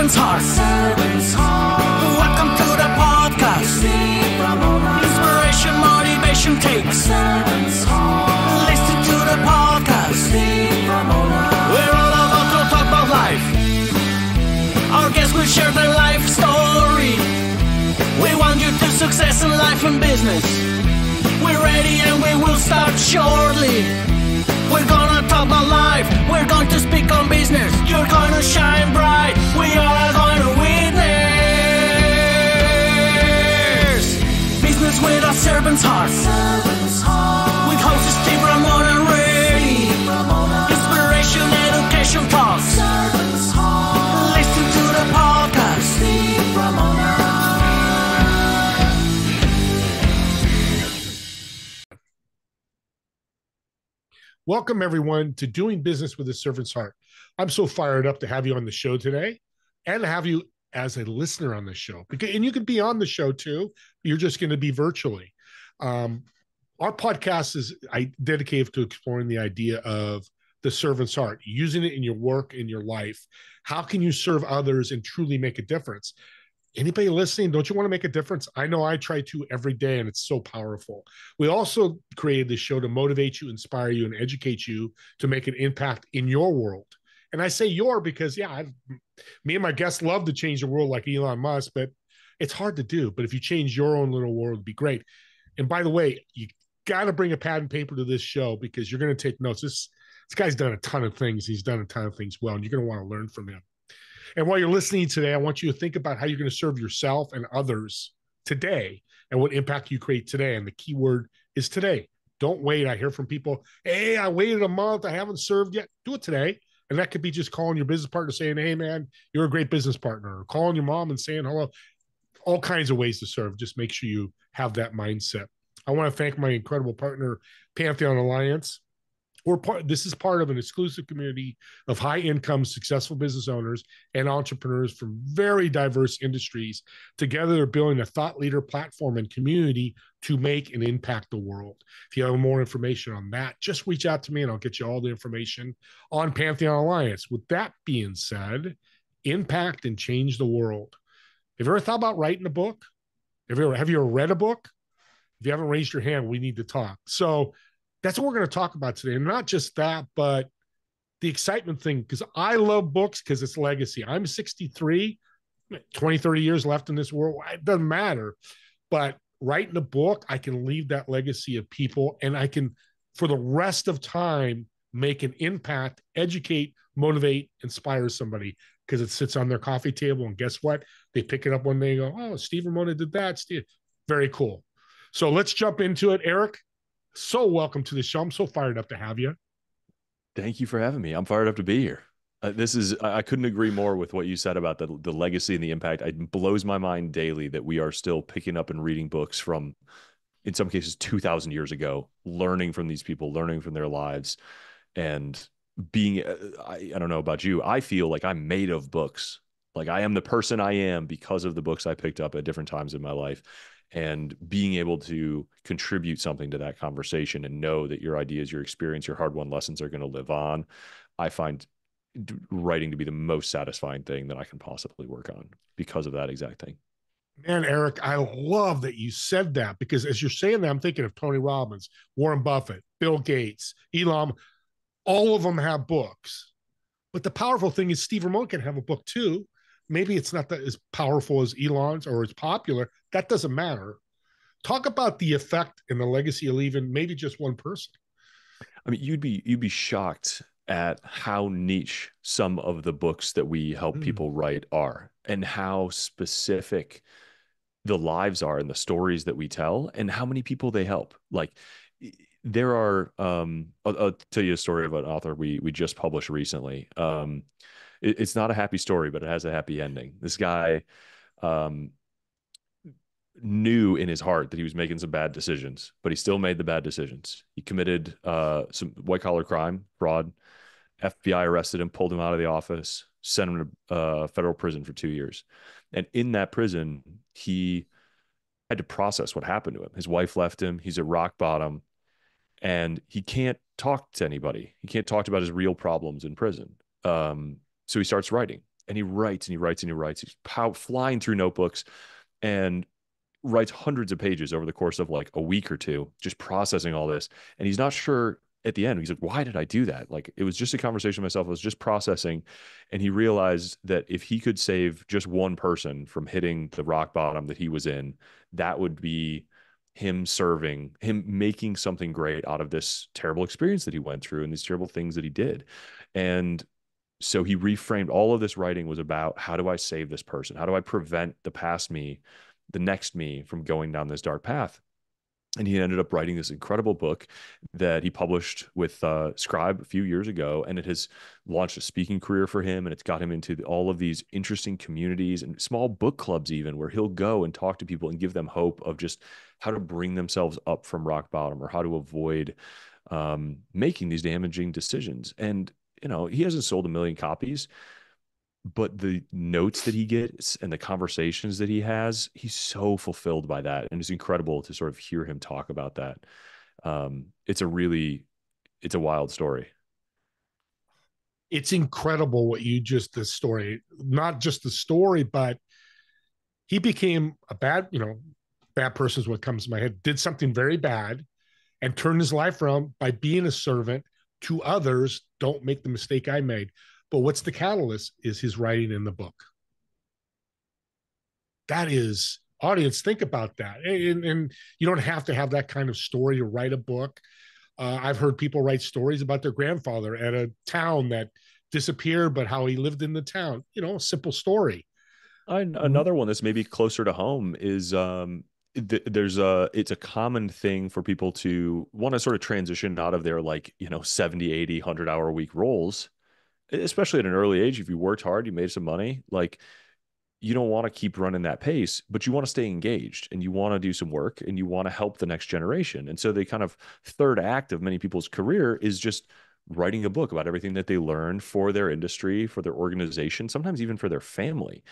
servant's heart. Welcome to the podcast. Inspiration, motivation takes. Listen to the podcast. We're all about to talk about life. Our guests will share their life story. We want you to success in life and business. We're ready and we will start shortly. We're gonna talk about life. We're going to speak on business. You're gonna shine bright. We are gonna witness business with a servant's heart. With hosts Steve, Ramon, and Ray. Inspiration, education talks. Listen to the podcast. Welcome, everyone, to Doing Business with a Servant's Heart. I'm so fired up to have you on the show today and to have you as a listener on the show. And you can be on the show, too. You're just going to be virtually. Our podcast is dedicated to exploring the idea of the servant's heart, using it in your work, in your life. How can you serve others and truly make a difference? Anybody listening, don't you want to make a difference? I know I try to every day, and it's so powerful. We also created this show to motivate you, inspire you, and educate you to make an impact in your world. And I say your because, me and my guests love to change the world like Elon Musk, but it's hard to do. But if you change your own little world, it'd be great. And by the way, you got to bring a pad and paper to this show because you're going to take notes. This guy's done a ton of things. He's done a ton of things well, and you're going to want to learn from him. And while you're listening today, I want you to think about how you're going to serve yourself and others today and what impact you create today. And the key word is today. Don't wait. I hear from people, hey, I waited a month. I haven't served yet. Do it today. And that could be just calling your business partner saying, hey, man, you're a great business partner. Or calling your mom and saying hello. All kinds of ways to serve. Just make sure you have that mindset. I want to thank my incredible partner, Pantheon Alliance. This is part of an exclusive community of high-income, successful business owners and entrepreneurs from very diverse industries. Together, they're building a thought leader platform and community to make and impact the world. If you have more information on that, just reach out to me and I'll get you all the information on Pantheon Alliance. With that being said, impact and change the world. Have you ever thought about writing a book? Have you ever read a book? If you haven't raised your hand, we need to talk. So that's what we're going to talk about today. And not just that, but the excitement thing, because I love books because it's legacy. I'm 63, 20, 30 years left in this world. It doesn't matter. But writing a book, I can leave that legacy of people, and I can, for the rest of time, make an impact, educate, motivate, inspire somebody because it sits on their coffee table. And guess what? They pick it up one day and go, oh, Steve Ramona did that. Steve. Very cool. So let's jump into it. Eric, so welcome to the show. I'm so fired up to have you. Thank you for having me. I'm fired up to be here. I couldn't agree more with what you said about the legacy and the impact. It blows my mind daily that we are still picking up and reading books from, in some cases, 2,000 years ago, learning from these people, learning from their lives, and being, I don't know about you, I feel like I'm made of books. Like I am the person I am because of the books I picked up at different times in my life. And being able to contribute something to that conversation and know that your ideas, your experience, your hard-won lessons are going to live on, I find writing to be the most satisfying thing that I can possibly work on because of that exact thing. Man, Eric, I love that you said that because as you're saying that, I'm thinking of Tony Robbins, Warren Buffett, Bill Gates, Elon. All of them have books. But the powerful thing is Steve Ramon can have a book too. Maybe it's not that as powerful as Elon's or as popular. That doesn't matter. Talk about the effect and the legacy of leaving maybe just one person. I mean, you'd be shocked at how niche some of the books that we help people write are and how specific the lives are and the stories that we tell and how many people they help. Like there are, I'll tell you a story of an author we just published recently. It's not a happy story, but it has a happy ending. This guy knew in his heart that he was making some bad decisions, but he still made the bad decisions. He committed some white-collar crime, fraud. FBI arrested him, pulled him out of the office, sent him to federal prison for 2 years. And in that prison, he had to process what happened to him. His wife left him. He's at rock bottom. And he can't talk to anybody. He can't talk about his real problems in prison. So he starts writing. and he writes and he writes and he writes. He's flying through notebooks and writes hundreds of pages over the course of like a week or two, just processing all this. And he's not sure at the end. He's like, why did I do that? Like, it was just a conversation with myself. I was just processing. And he realized that if he could save just one person from hitting the rock bottom that he was in, that would be him serving, him making something great out of this terrible experience that he went through and these terrible things that he did. And so he reframed all of this writing was about, how do I save this person? How do I prevent the past me, the next me, from going down this dark path? And he ended up writing this incredible book that he published with Scribe a few years ago, and it has launched a speaking career for him, and it's got him into all of these interesting communities and small book clubs even, where he'll go and talk to people and give them hope of just how to bring themselves up from rock bottom, or how to avoid making these damaging decisions. And he hasn't sold a million copies, but the notes that he gets and the conversations that he has, he's so fulfilled by that. And it's incredible to sort of hear him talk about that. It's a wild story. It's incredible what the story, not just the story, but he became a bad person is what comes to my head, did something very bad and turned his life around by being a servant to others. Don't make the mistake I made. But what's the catalyst is his writing in the book. That is, audience, think about that. And you don't have to have that kind of story to write a book. I've heard people write stories about their grandfather at a town that disappeared, but how he lived in the town. A simple story. Another one that's maybe closer to home is it's a common thing for people to want to sort of transition out of their 70, 80, 100-hour a week roles, especially at an early age. If you worked hard, you made some money, you don't want to keep running that pace, but you want to stay engaged and you want to do some work and you want to help the next generation. And so the kind of third act of many people's career is just writing a book about everything that they learned for their industry, for their organization, sometimes even for their family,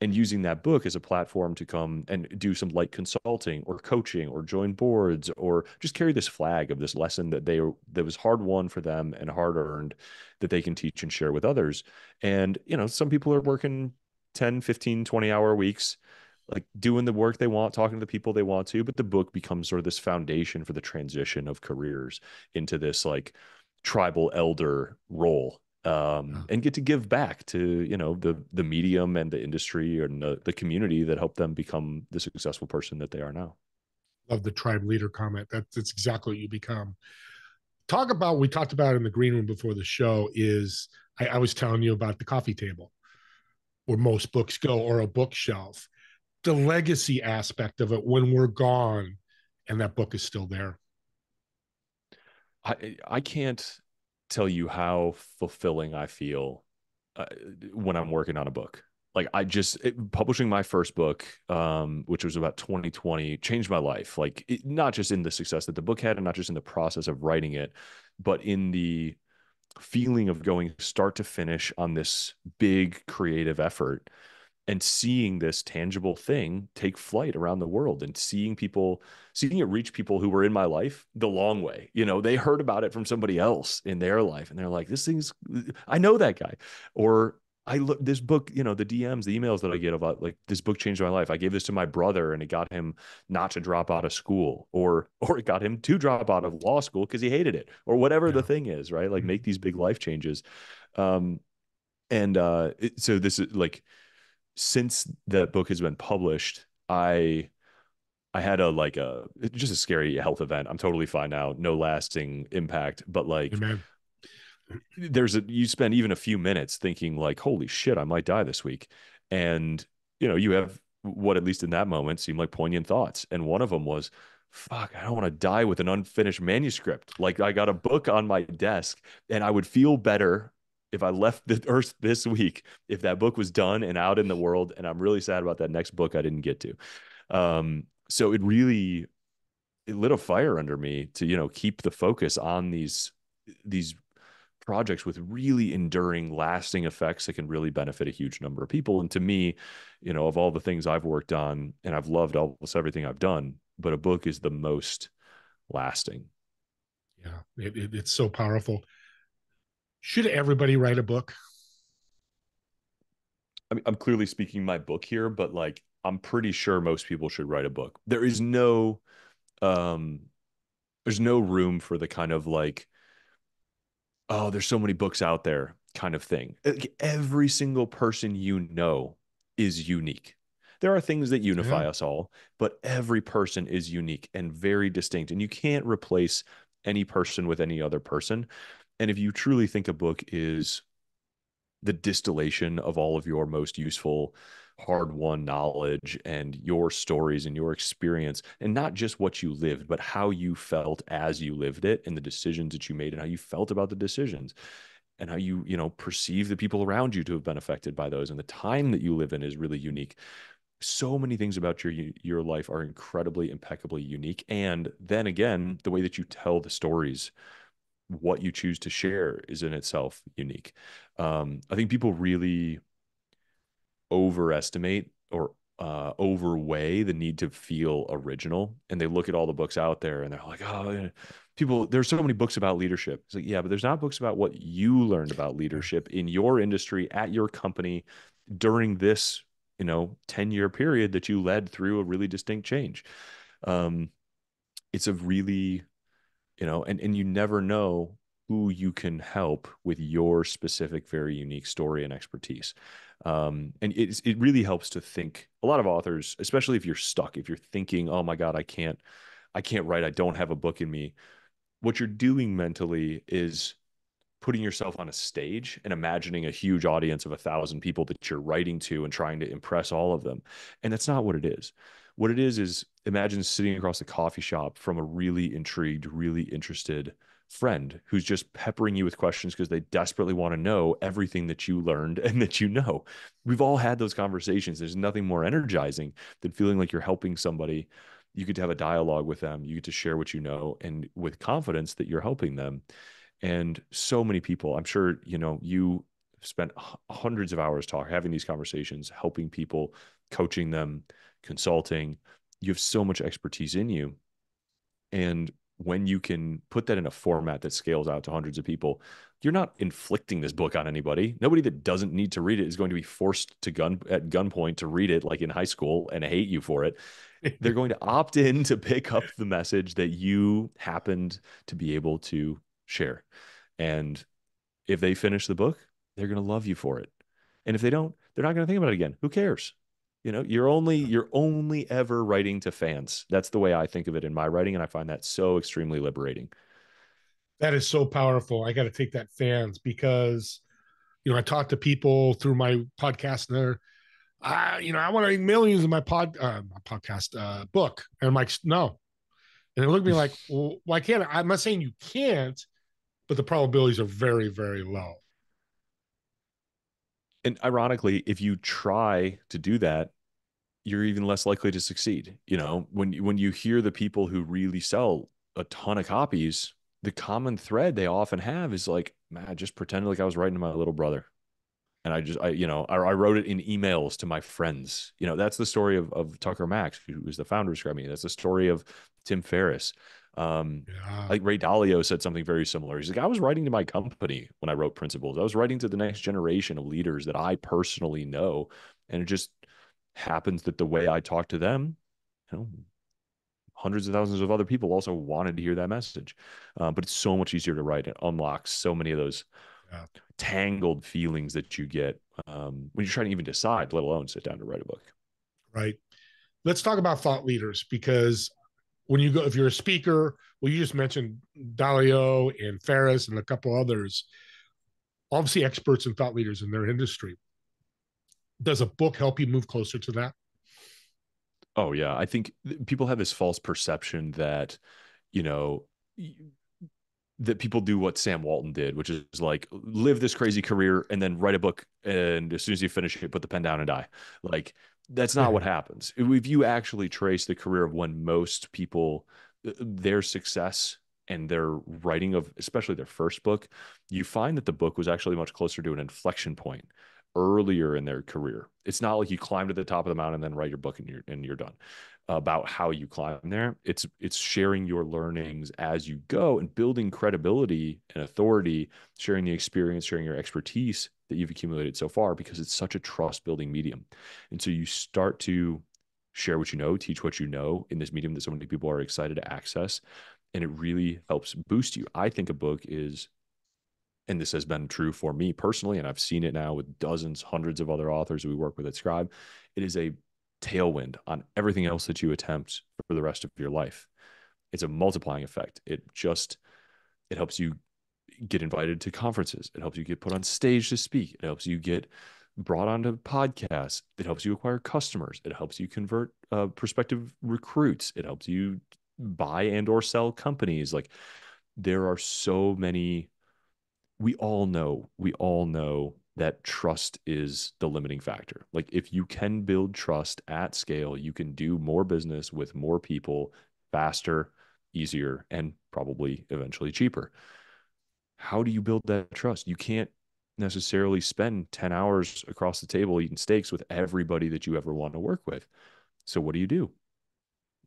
and using that book as a platform to come and do some light consulting or coaching or join boards, or just carry this flag of this lesson that was hard won for them and hard earned, that they can teach and share with others. And, some people are working 10, 15, 20-hour weeks, doing the work they want, talking to the people they want to, but the book becomes sort of this foundation for the transition of careers into this tribal elder role, and get to give back to the medium and the industry and the community that helped them become the successful person that they are now. Love the tribe leader comment. That's exactly what you become. We talked about in the green room before the show, is I was telling you about the coffee table where most books go, or a bookshelf, the legacy aspect of it when we're gone and that book is still there. I can't tell you how fulfilling I feel when I'm working on a book. Publishing my first book, which was about 2020, changed my life. Not just in the success that the book had, and not just in the process of writing it, but in the feeling of going start to finish on this big creative effort, and seeing this tangible thing take flight around the world, and seeing it reach people who were in my life the long way. They heard about it from somebody else in their life, and they're like, I know that guy. Or I look this book, the DMs, the emails that I get about this book changed my life. I gave this to my brother and it got him not to drop out of school, or it got him to drop out of law school because he hated it, or whatever the thing is, right? Make these big life changes. So this is since that book has been published, I had just a scary health event. I'm totally fine now. No lasting impact, but Amen. you spend even a few minutes thinking holy shit, I might die this week. And, you have what, at least in that moment, seemed like poignant thoughts. And one of them was, fuck, I don't want to die with an unfinished manuscript. I got a book on my desk, and I would feel better if I left the earth this week, if that book was done and out in the world. And I'm really sad about that next book I didn't get to. So it lit a fire under me to, keep the focus on these projects with really enduring, lasting effects that can really benefit a huge number of people. And to me, of all the things I've worked on, and I've loved almost everything I've done, but a book is the most lasting. Yeah, it's so powerful. Should everybody write a book? I'm clearly speaking my book here, but like I'm pretty sure most people should write a book. Um there's no room for the kind of like, oh, there's so many books out there kind of thing. Like, every single person you know is unique. There are things that Yeah. unify us all, but every person is unique and very distinct, and you can't replace any person with any other person. And if you truly think a book is the distillation of all of your most useful hard-won knowledge and your stories and your experience, and not just what you lived, but how you felt as you lived it, and the decisions that you made and how you felt about the decisions, and how you perceive the people around you to have been affected by those, and the time that you live in is really unique. So many things about your life are incredibly impeccably unique. And then again, the way that you tell the stories, what you choose to share, is in itself unique. I think people really overestimate or overweigh the need to feel original, and they look at all the books out there and they're like, oh yeah, people, there's so many books about leadership. It's like, yeah, but there's not books about what you learned about leadership in your industry, at your company, during this 10-year period that you led through a really distinct change. um it's a really, and you never know who you can help with your specific, very unique story and expertise. And it really helps to think. A lot of authors, especially if you're stuck, if you're thinking, oh my God, I can't write, I don't have a book in me. What you're doing mentally is putting yourself on a stage and imagining a huge audience of 1,000 people that you're writing to and trying to impress all of them. And that's not what it is. What it is imagine sitting across the coffee shop from a really intrigued, really interested friend who's just peppering you with questions because they desperately want to know everything that you learned and that you know. We've all had those conversations. There's nothing more energizing than feeling like you're helping somebody. You get to have a dialogue with them. You get to share what you know, and with confidence that you're helping them. And so many people, I'm sure, you spent hundreds of hours talking, having these conversations, helping people, coaching them, consulting. You have so much expertise in you. And when you can put that in a format that scales out to hundreds of people, you're not inflicting this book on anybody. Nobody that doesn't need to read it is going to be forced to at gunpoint to read it like in high school and hate you for it. They're going to opt in to pick up the message that you happened to be able to share. And if they finish the book, they're going to love you for it. And if they don't, they're not going to think about it again. Who cares? You're only ever writing to fans. That's the way I think of it in my writing, and I find that so extremely liberating. That is so powerful. I got to take that fans because, I talk to people through my podcast and they're, I want to make millions in my podcast book. And I'm like, no. And they look at me like, well, why can't I? I'm not saying you can't, but the probabilities are very, very low. And ironically, if you try to do that, you're even less likely to succeed. When you hear the people who really sell a ton of copies, the common thread they often have is like, man, I just pretended like I was writing to my little brother. And I wrote it in emails to my friends. That's the story of Tucker Max, who was the founder of Scribe. That's the story of Tim Ferriss. Yeah. Like Ray Dalio said something very similar. He's like, I was writing to my company when I wrote Principles. I was writing to the next generation of leaders that I personally know. And it just happens that the way I talk to them, you know, hundreds of thousands of other people also wanted to hear that message. But it's so much easier to write. It unlocks so many of those Yeah. tangled feelings that you get when you're trying to even decide, let alone sit down to write a book. Right. Let's talk about thought leaders because when you go, if you're a speaker, well, you just mentioned Dalio and Ferris and a couple others, obviously experts and thought leaders in their industry. Does a book help you move closer to that? Oh yeah, I think people have this false perception that, you know, that people do what Sam Walton did, which is like live this crazy career and then write a book, and as soon as you finish it, put the pen down and die. Like that's not what happens. If you actually trace the career of when most people, their success and their writing of especially their first book, you find that the book was actually much closer to an inflection point earlier in their career. It's not like you climb to the top of the mountain and then write your book and you're done. About how you climb there. It's sharing your learnings as you go and building credibility and authority, sharing the experience, sharing your expertise that you've accumulated so far, because it's such a trust building medium. And so you start to share what you know, teach what you know in this medium that so many people are excited to access. And it really helps boost you. I think a book is, and this has been true for me personally, and I've seen it now with dozens, hundreds of other authors we work with at Scribe, it is a tailwind on everything else that you attempt for the rest of your life. It's a multiplying effect. It helps you get invited to conferences. It helps you get put on stage to speak. It helps you get brought onto podcasts. It helps you acquire customers. It helps you convert prospective recruits. It helps you buy and or sell companies. Like, there are so many. We all know that trust is the limiting factor. Like, if you can build trust at scale, you can do more business with more people faster, easier, and probably eventually cheaper. How do you build that trust? You can't necessarily spend 10 hours across the table eating steaks with everybody that you ever want to work with. So what do? You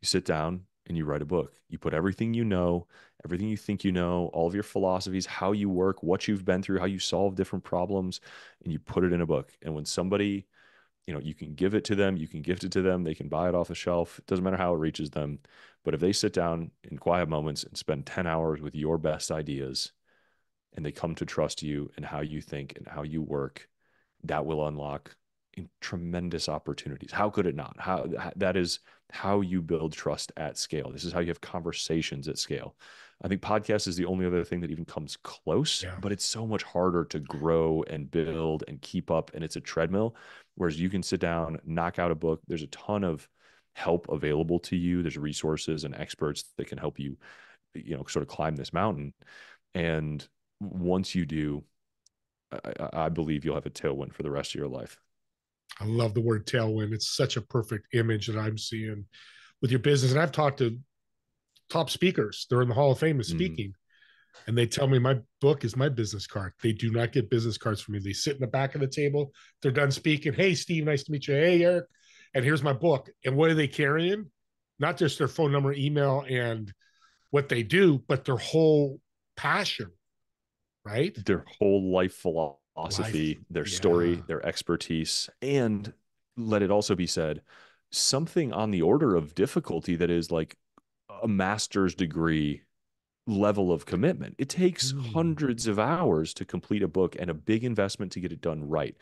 sit down and you write a book. You put everything you know, everything you think you know, all of your philosophies, how you work, what you've been through, how you solve different problems, and you put it in a book. And when somebody, you can give it to them, you can gift it to them, they can buy it off the shelf. It doesn't matter how it reaches them. But if they sit down in quiet moments and spend 10 hours with your best ideas, and they come to trust you and how you think and how you work, that will unlock tremendous opportunities. How could it not? That is how you build trust at scale. This is how you have conversations at scale. I think podcast is the only other thing that even comes close, but it's so much harder to grow and build and keep up. And it's a treadmill, whereas you can sit down, knock out a book. There's a ton of help available to you. There's resources and experts that can help you, sort of climb this mountain. And once you do, I believe you'll have a tailwind for the rest of your life. I love the word tailwind. It's such a perfect image that I'm seeing with your business. And I've talked to top speakers. They're in the Hall of Fame of speaking. And they tell me my book is my business card. They do not get business cards from me. They sit in the back of the table. They're done speaking. Hey, Steve, nice to meet you. Hey, Eric. And here's my book. And what are they carrying? Not just their phone number, email, and what they do, but their whole passion, right? Their whole life philosophy, their story, their expertise. And let it also be said, something on the order of difficulty that is like a master's degree level of commitment. It takes hundreds of hours to complete a book and a big investment to get it done right.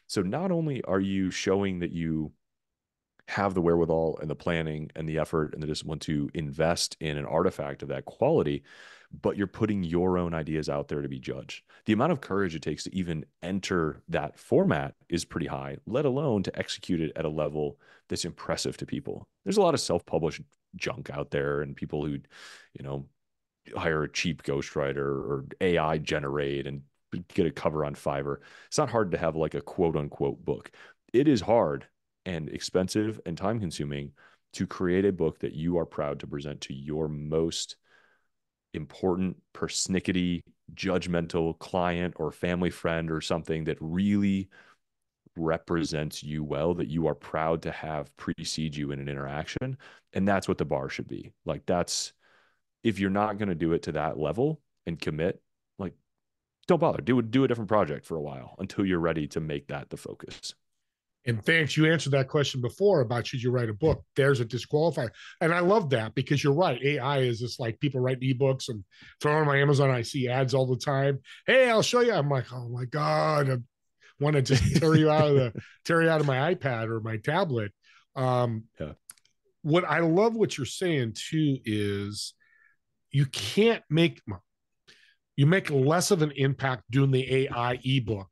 So not only are you showing that you have the wherewithal and the planning and the effort and the discipline to invest in an artifact of that quality, but you're putting your own ideas out there to be judged. The amount of courage it takes to even enter that format is pretty high, let alone to execute it at a level that's impressive to people. There's a lot of self-published junk out there and people who, hire a cheap ghostwriter or AI generate and get a cover on Fiverr. It's not hard to have like a quote unquote book. It is hard and expensive and time consuming to create a book that you are proud to present to your most important, persnickety, judgmental client or family friend or something that really represents you well, that you are proud to have precede you in an interaction. And that's what the bar should be. Like, if you're not going to do it to that level and commit, like, don't bother. Do a different project for a while until you're ready to make that the focus. And thanks, you answered that question before about should you write a book. There's a disqualifier. And I love that because you're right. AI is just like people write ebooks and throw on my Amazon. I see ads all the time. Hey, I'll show you. I'm like, oh my God, I want to just tear you out of my iPad or my tablet. What I love what you're saying too is you make less of an impact doing the AI ebook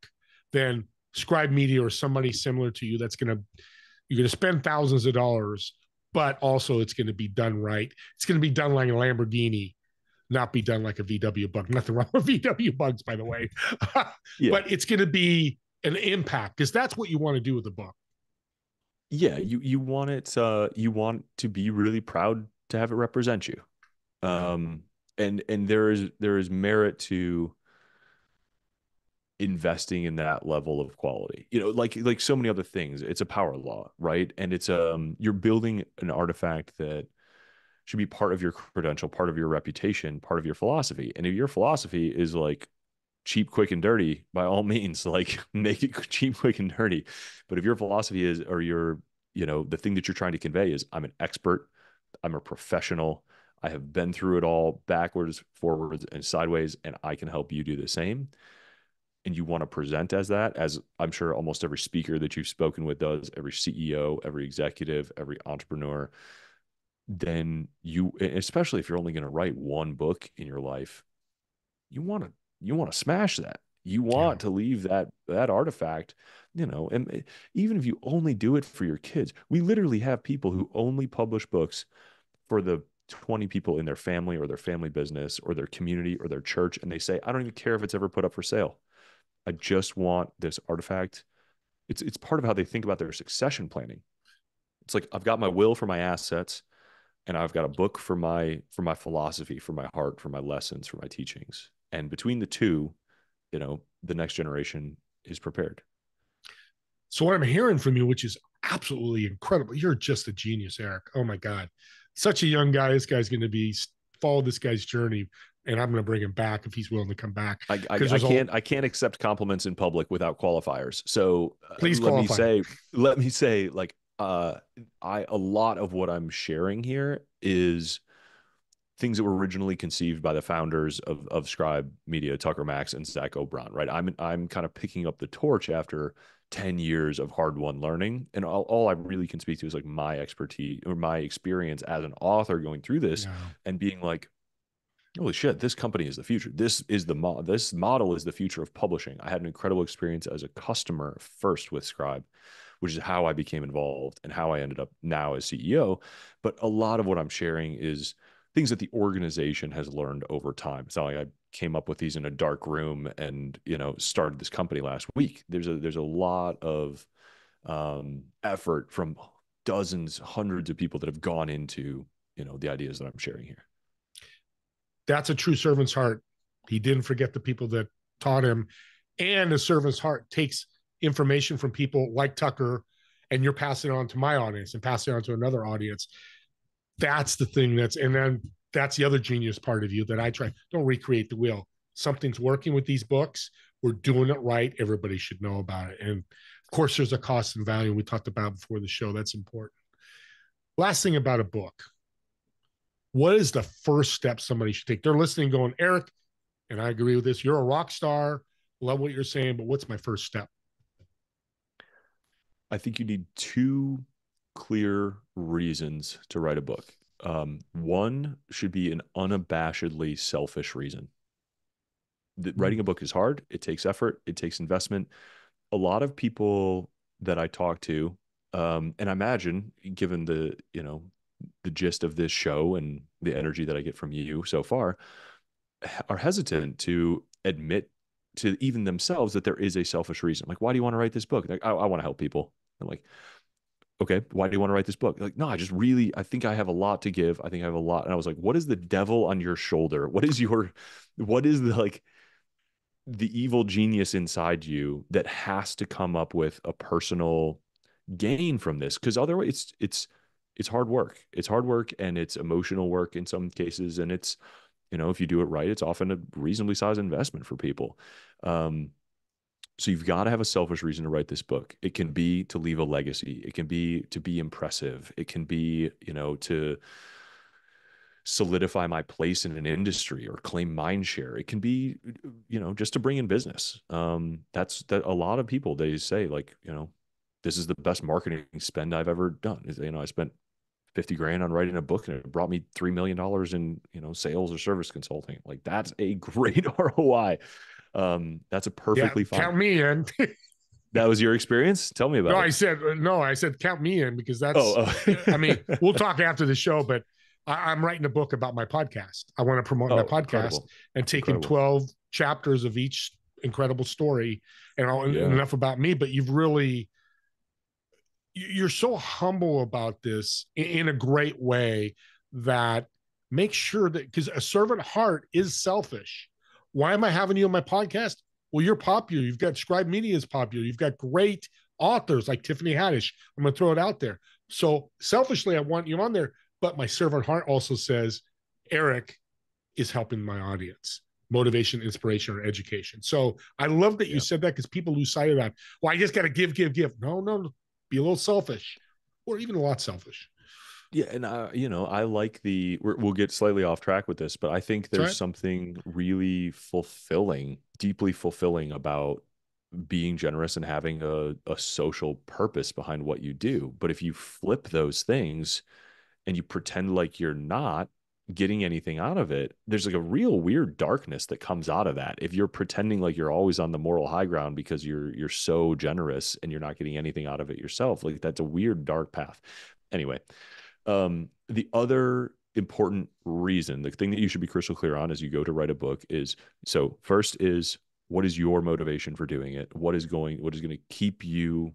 than Scribe Media or somebody similar to you you're going to spend thousands of dollars, but also it's going to be done right. It's going to be done like a Lamborghini, not be done like a VW bug. Nothing wrong with VW bugs, by the way. But it's going to be an impact because that's what you want to do with the book. Yeah, you want it. You want to be really proud to have it represent you. And there is merit to investing in that level of quality. Like so many other things, it's a power law, right? And it's you're building an artifact that should be part of your credential, part of your reputation, part of your philosophy. And if your philosophy is like cheap, quick, and dirty, by all means, like make it cheap, quick, and dirty. But if your philosophy is, or your, the thing that you're trying to convey is, I'm an expert, I'm a professional, I have been through it all backwards, forwards, and sideways, and I can help you do the same. And you want to present as that, as I'm sure almost every speaker that you've spoken with does, every CEO, every executive, every entrepreneur, then you, especially if you're only going to write one book in your life, you want to smash that. You want to leave that artifact, and even if you only do it for your kids. We literally have people who only publish books for the 20 people in their family or their family business or their community or their church. And they say, I don't even care if it's ever put up for sale. I just want this artifact. It's part of how they think about their succession planning. It's like, I've got my will for my assets, and I've got a book for my philosophy, for my heart, for my lessons, for my teachings. And between the two, the next generation is prepared. So what I'm hearing from you, which is absolutely incredible, you're just a genius, Eric. Oh my God. Such a young guy. This guy's going to follow this guy's journey, and I'm going to bring him back if he's willing to come back. I can't accept compliments in public without qualifiers. So please let me say, like, a lot of what I'm sharing here is things that were originally conceived by the founders of Scribe Media, Tucker Max and Zach O'Brien, right? I'm kind of picking up the torch after 10 years of hard-won learning. And all I really can speak to is like my expertise or my experience as an author going through this and being like, holy shit, this company is the future. This model is the future of publishing. I had an incredible experience as a customer first with Scribe, which is how I became involved and how I ended up now as CEO. But a lot of what I'm sharing is things that the organization has learned over time. It's not like I came up with these in a dark room and, started this company last week. There's a lot of effort from dozens, hundreds of people that have gone into, the ideas that I'm sharing here. That's a true servant's heart. He didn't forget the people that taught him. And a servant's heart takes information from people like Tucker, and you're passing it on to my audience and passing it on to another audience. That's the thing and then that's the other genius part of you that I try. Don't recreate the wheel. Something's working with these books. We're doing it right. Everybody should know about it. And of course, there's a cost and value we talked about before the show. That's important. Last thing about a book. What is the first step somebody should take? They're listening going, Eric, and I agree with this, you're a rock star, love what you're saying, but what's my first step? I think you need two clear reasons to write a book. One should be an unabashedly selfish reason. Writing a book is hard. It takes effort. It takes investment. A lot of people that I talk to, and I imagine, given the gist of this show and the energy that I get from you so far, are hesitant to admit to even themselves that there is a selfish reason. Like, why do you want to write this book? Like, I want to help people. I'm like, okay, why do you want to write this book? Like, no, I think I have a lot to give. I think I have a lot. And I was like, what is the devil on your shoulder? What is the evil genius inside you that has to come up with a personal gain from this? Because otherwise it's hard work. It's hard work, and it's emotional work in some cases. And it's, if you do it right, it's often a reasonably sized investment for people. So you've got to have a selfish reason to write this book. It can be to leave a legacy. It can be to be impressive. It can be, to solidify my place in an industry or claim mind share. It can be, just to bring in business. That's a lot of people, they say, like, this is the best marketing spend I've ever done. I spent $50,000 on writing a book, and it brought me $3 million in, sales or service consulting. Like, that's a great ROI. That's a perfectly fine. Count me in. That was your experience? Tell me about it. I said count me in, because that's, I mean, we'll talk after the show, but I'm writing a book about my podcast. I want to promote my podcast and taking 12 chapters of each incredible story and enough about me. But you're so humble about this in a great way that makes sure that, because a servant heart is selfish. Why am I having you on my podcast? Well, you're popular. You've got Scribe Media is popular. You've got great authors like Tiffany Haddish. I'm going to throw it out there. So selfishly, I want you on there. But my servant heart also says, Eric is helping my audience, motivation, inspiration, or education. So I love that you said that, because people lose sight of that. Well, I just got to give, give, give. No, no, be a little selfish, or even a lot selfish. Yeah, and I like we'll get slightly off track with this, but I think there's something really fulfilling, deeply fulfilling about being generous and having a social purpose behind what you do. But if you flip those things and you pretend like you're not getting anything out of it, there's like a real weird darkness that comes out of that. If you're pretending like you're always on the moral high ground because you're so generous and you're not getting anything out of it yourself, like that's a weird dark path. Anyway, the other important reason, the thing that you should be crystal clear on as you go to write a book is, so first is, what is your motivation for doing it? What is going to keep you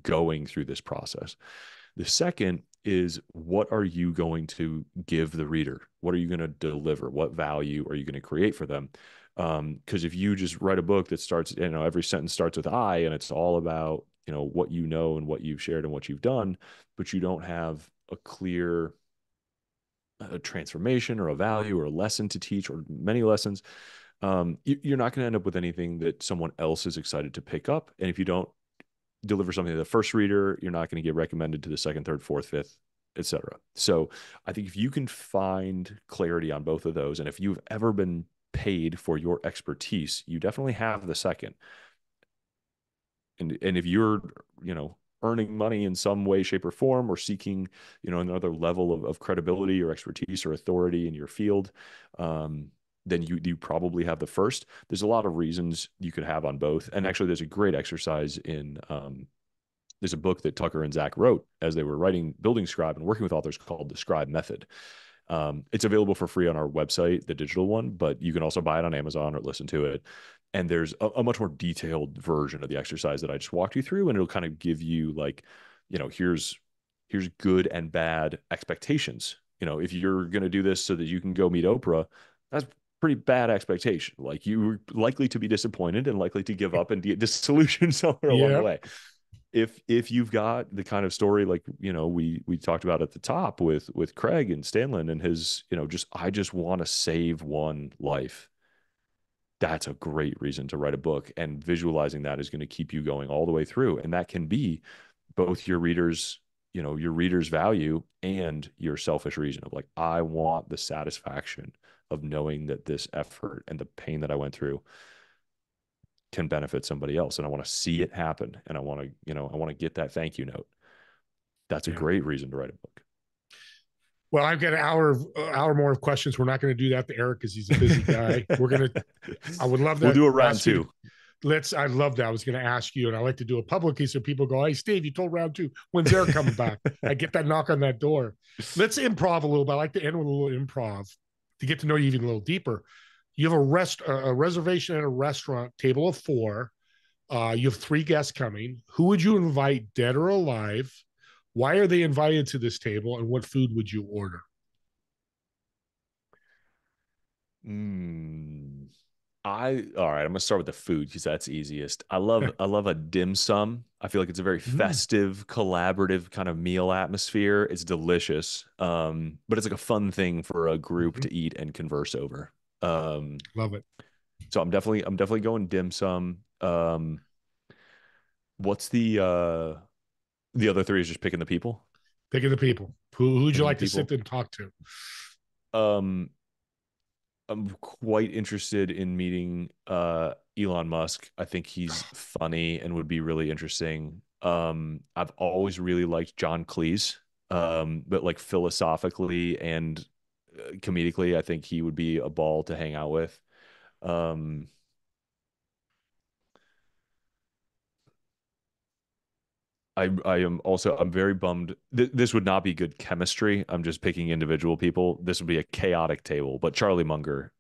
going through this process? The second is, what are you going to give the reader? What are you going to deliver? What value are you going to create for them? Because if you just write a book that starts, every sentence starts with I, and it's all about, what you know and what you've shared and what you've done, but you don't have a clear transformation or a value or a lesson to teach, or many lessons, you're not going to end up with anything that someone else is excited to pick up. And if you don't deliver something to the first reader, you're not going to get recommended to the second, third, fourth, fifth, etc. So I think if you can find clarity on both of those, and if you've ever been paid for your expertise, you definitely have the second. And if you're, earning money in some way, shape, or form, or seeking, another level of credibility or expertise or authority in your field, then you probably have the first. There's a lot of reasons you could have on both. And actually, there's a great exercise in there's a book that Tucker and Zach wrote as they were building Scribe and working with authors, called the Scribe Method. It's available for free on our website, the digital one, but you can also buy it on Amazon or listen to it. And there's a much more detailed version of the exercise that I just walked you through, and it'll kind of give you like, here's good and bad expectations. If you're going to do this so that you can go meet Oprah, that's pretty bad expectation. Like, you're likely to be disappointed and likely to give up and get disillusioned somewhere along the way. If you've got the kind of story like, we talked about at the top with Craig and Stanlin and his, I just want to save one life, that's a great reason to write a book. And visualizing that is going to keep you going all the way through. And that can be both your readers, your readers' value and your selfish reason of like, I want the satisfaction of knowing that this effort and the pain that I went through can benefit somebody else. And I want to see it happen. And I want to get that thank you note. That's a great reason to write a book. Well, I've got an hour more of questions. We're not going to do that to Eric because he's a busy guy. I would love that. We'll do a round two. I love that. I was going to ask you, and I like to do it publicly so people go, hey, Steve, you told round two. When's Eric coming back? I get that knock on that door. Let's improv a little bit. I like to end with a little improv to get to know you even a little deeper. You have a reservation at a restaurant, table of 4. You have 3 guests coming. Who would you invite, dead or alive? Why are they invited to this table, and what food would you order? All right, I'm gonna start with the food because that's easiest. I love a dim sum. I feel like it's a very festive, collaborative kind of meal atmosphere. It's delicious, but it's like a fun thing for a group to eat and converse over. Love it. So I'm definitely going dim sum. What's the other 3 is just picking the people? Picking the people. Who'd you like to sit and talk to? I'm quite interested in meeting Elon Musk. I think he's funny and would be really interesting. I've always really liked John Cleese, but like philosophically and comedically, I think he would be a ball to hang out with. I'm very bummed. This would not be good chemistry. I'm just picking individual people. This would be a chaotic table, but Charlie Munger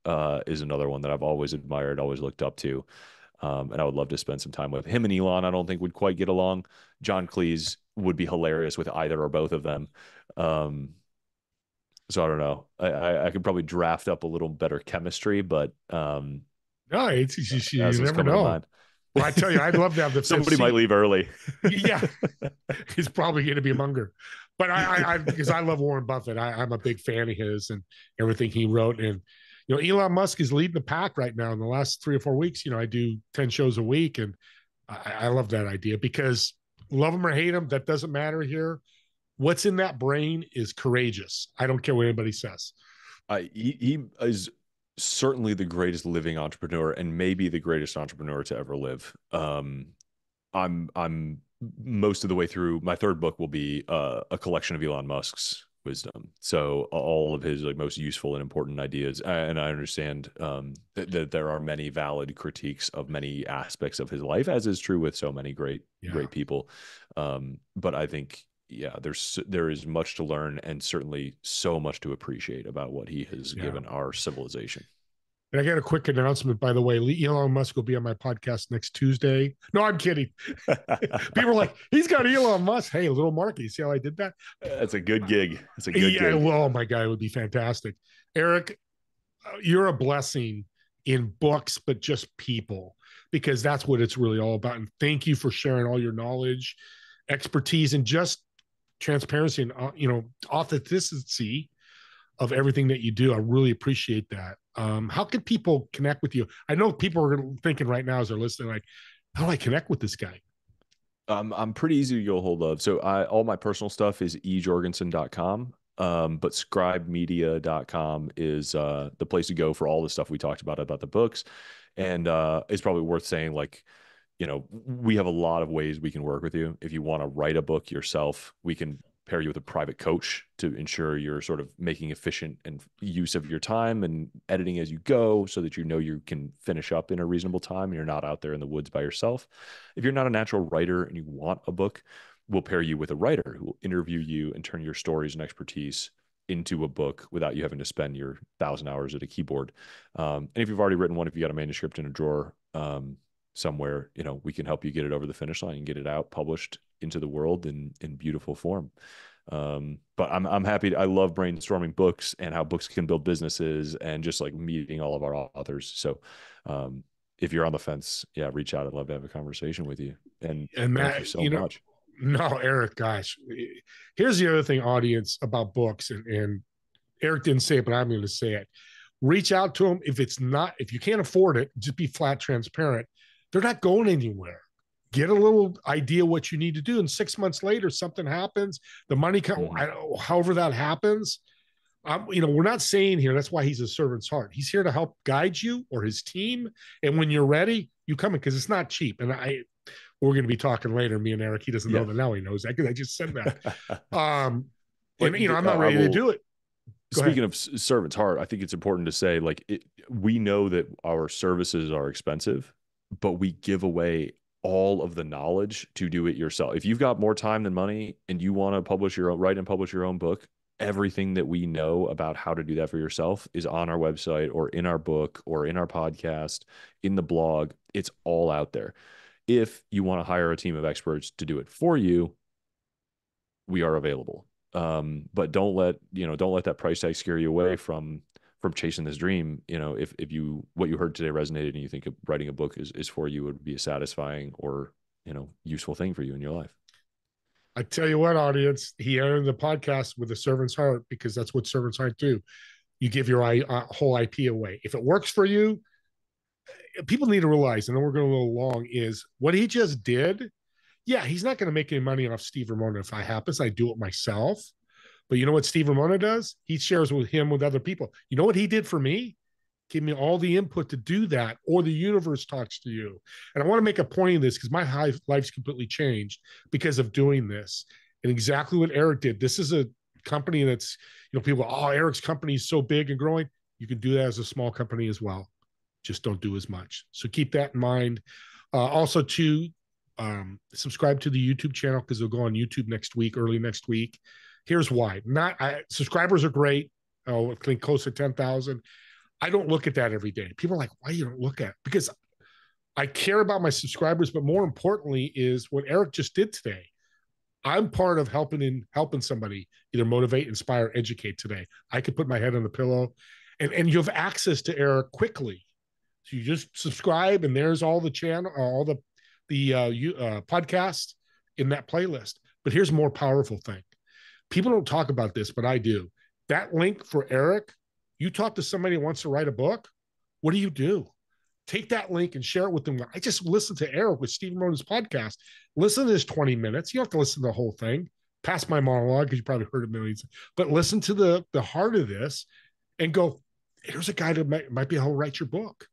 is another one that I've always admired, always looked up to. And I would love to spend some time with him. And Elon, I don't think would quite get along. John Cleese would be hilarious with either or both of them. So I don't know. I could probably draft up a little better chemistry, but No, as you is never coming to know. mind. Well, I tell you, I'd love to have the fifth Somebody might seat. leave early. Yeah, he's probably going to be a monger. But because I love Warren Buffett, I'm a big fan of his and everything he wrote. And Elon Musk is leading the pack right now. In the last 3 or 4 weeks, I do 10 shows a week, and I love that idea because love him or hate him, that doesn't matter here. What's in that brain is courageous. I don't care what anybody says. He is certainly the greatest living entrepreneur and maybe the greatest entrepreneur to ever live. I'm most of the way through. My third book will be a collection of Elon Musk's wisdom. So all of his most useful and important ideas. And I understand that there are many valid critiques of many aspects of his life, as is true with so many great people. But I think, there is much to learn and certainly so much to appreciate about what he has given our civilization. And I got a quick announcement, by the way. Elon Musk will be on my podcast next Tuesday. No, I'm kidding. People are like, he's got Elon Musk. Hey, a little market. See how I did that? That's a good gig. That's a good gig. Well, oh my God, it would be fantastic. Eric, you're a blessing in books, but just people, because that's what it's really all about. And thank you for sharing all your knowledge, expertise, and just transparency and authenticity of everything that you do. I really appreciate that. How can people connect with you? I know people are thinking right now as they're listening, like, how do I connect with this guy? I'm pretty easy to get a hold of. So all my personal stuff is ejorgensen.com. But scribemedia.com is the place to go for all the stuff we talked about the books. And it's probably worth saying, we have a lot of ways we can work with you. If you want to write a book yourself, we can pair you with a private coach to ensure you're sort of making efficient and use of your time and editing as you go so that you can finish up in a reasonable time and you're not out there in the woods by yourself. If you're not a natural writer and you want a book, we'll pair you with a writer who will interview you and turn your stories and expertise into a book without you having to spend your 1,000 hours at a keyboard. And if you've already written one, if you got a manuscript in a drawer somewhere, we can help you get it over the finish line and get it out, published into the world in beautiful form. But I'm happy. I love brainstorming books and how books can build businesses and just meeting all of our authors. So if you're on the fence, reach out. I'd love to have a conversation with you. And thank you so much. No, Eric, gosh, here's the other thing, audience, about books, and Eric didn't say it, but I'm going to say it. Reach out to them. If you can't afford it, just be flat transparent. They're not going anywhere. Get a little idea what you need to do. And 6 months later, something happens. The money comes, however that happens. We're not saying here, that's why he's a servant's heart. He's here to help guide you or his team. And when you're ready, you come in, because it's not cheap. And we're going to be talking later, me and Eric. He doesn't know that now. He knows that because I just said that. I'm not ready to do it. Speaking of servant's heart, I think it's important to say, we know that our services are expensive, but we give away all of the knowledge to do it yourself. If you've got more time than money and you want to write and publish your own book, everything that we know about how to do that for yourself is on our website or in our book or in our podcast, in the blog. It's all out there. If you want to hire a team of experts to do it for you, we are available. But don't let that price tag scare you away from chasing this dream. If what you heard today resonated and you think writing a book is for you, it would be a satisfying or useful thing for you in your life. I tell you what, audience, he ended the podcast with a servant's heart, because that's what servants' heart do. You give your whole IP away. If it works for you, people need to realize, and then we're going a little long, is what he just did. Yeah, he's not going to make any money off Steve Ramona. If I happens, I do it myself. But you know what Steve Ramona does? He shares with other people. You know what he did for me? Give me all the input to do that, or the universe talks to you. And I want to make a point of this, because my life's completely changed because of doing this. And exactly what Eric did. This is a company that's, people, Eric's company is so big and growing. You can do that as a small company as well. Just don't do as much. So keep that in mind. Also, subscribe to the YouTube channel, because they'll go on YouTube early next week. Here's why. Subscribers are great. I think close to 10,000. I don't look at that every day. People are like, why you don't look at it? Because I care about my subscribers, but more importantly is what Eric just did today. I'm part of helping somebody either motivate, inspire, educate today. I could put my head on the pillow, and you have access to Eric quickly. So you just subscribe, and there's all the channel, all the podcast in that playlist. But here's a more powerful thing. People don't talk about this, but I do. That link for Eric, you talk to somebody who wants to write a book, what do? Take that link and share it with them. I just listened to Eric with Stephen Rona's podcast. Listen to this 20 minutes. You don't have to listen to the whole thing. Past my monologue, because you probably heard it millions. But listen to the heart of this and go, here's a guy that might be able to write your book.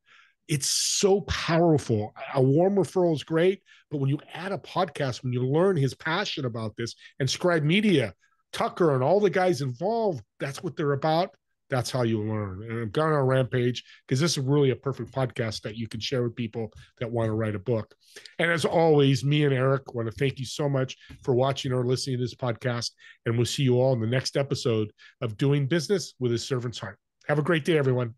It's so powerful. A warm referral is great, but when you add a podcast, when you learn his passion about this, and Scribe Media, Tucker, and all the guys involved, that's what they're about. That's how you learn. And I'm going on a rampage because this is really a perfect podcast that you can share with people that want to write a book. And as always, me and Eric want to thank you so much for watching or listening to this podcast. And we'll see you all in the next episode of Doing Business with a Servant's Heart. Have a great day, everyone.